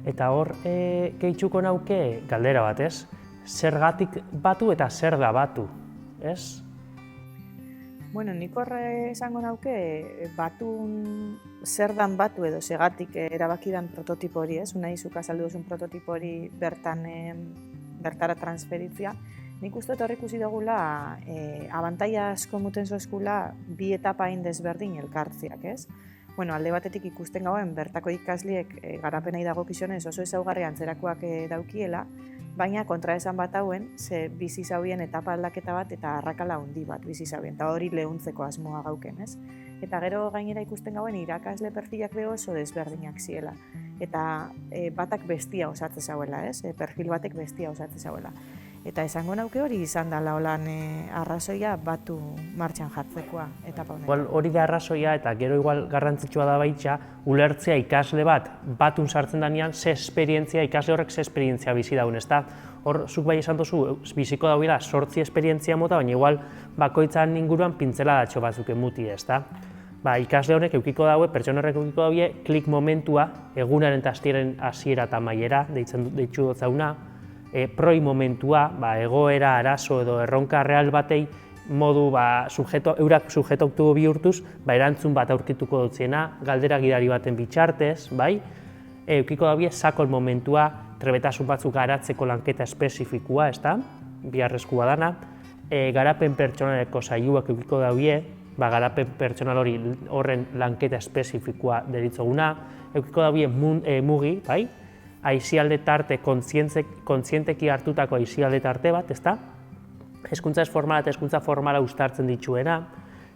Eta hor, gehitxuko nauke galdera bat, ez? Zergatik batu eta zer da batu, ez? Bueno, nik horre esango nauke, batun zer dan batu edo segatik erabakidan prototipo hori, ez? Unai zuk azaldu duzun prototipo hori bertara transferitzia. Nik uste hor ikusi dugula, abantaia asko muten zozkula bi etapa hain desberdin elkartziak, ez? Bueno, alde batetik ikusten gauen bertako ikasliek garapenei dagokionez oso ezaugarri antzerakoak daukiela, baina kontraesan bat hauen, ze bizi zauen etapa aldaketa bat eta arrakala handi bat bizi zauen, eta hori lehuntzeko asmoa gauken, ez? Eta gero gainera ikusten gauen irakasle perfilak be oso desberdinak ziela. Eta batak bestia osatze zauela, ez? Perfil batek bestia osatze zauela. Eta esango nauke hori izan dela holan arrazoia batu martxan jartzekoa etapa honetan. Igual hori da arrazoia eta gero igual garrantzitsua da baitza ulertzea ikasle bat batun sartzen danean ikasle horrek ze esperientzia bizi dauen, ezta? Hor zuk bai esan duzu biziko dauela 8 esperientzia mota, baina igual bakoitzan inguruan pintzeladatxo batzuk emuti, ezta? Ikasle honek eukiko daue, pertsona horrek eukiko daue klik momentua egunaren eta astiaren hasiera eta amaiera deitzu dotzauna, proi momentua, egoera, arazo edo erronka real batei modu eurak sujeto bihurtuz erantzun bat aurkituko dutziena, galdera gidari baten bitxartez, eukiko daue sakon momentua, trebetasun batzuk garatzeko lanketa espezifikua, ezta? Biharrezkoa dana, garapen pertsonaleko saioak eukiko daue, garapen pertsonal hori horren lanketa espezifikoa deritzoguna, eukiko daue mugi, aizialde tarte, kontzienteki hartutako aizialde tarte bat, ezta? Hezkuntza ez formala eta hezkuntza formala uztartzen dituena,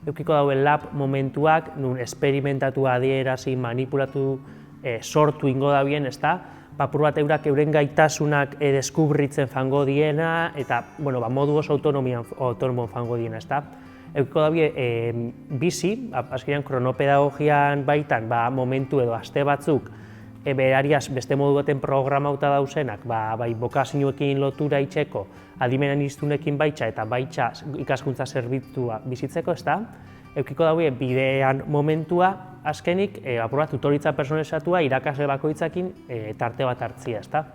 eukiko daue lab momentuak, nun esperimentatu, adierazi, manipulatu, sortu ingo dabien, ezta? Apur bat eurak euren gaitasunak deskubritzen fango diena, eta modu oso autonomoan fango diena, ezta? Eukiko daue bizi, azkenean kronopedagogian baitan momentu edo aste batzuk berariaz beste modu baten programauta dauzenak, bai bokazioekin lotura itxeko, adimenan iztunekin baitxa eta baitxa ikaskuntza zerbitzua bizitzeko, ezta? Eukiko daue bidean momentua, azkenik, apur bat tutoritza personalizatua irakasle bakoitzakin tarte bat hartzia, ezta?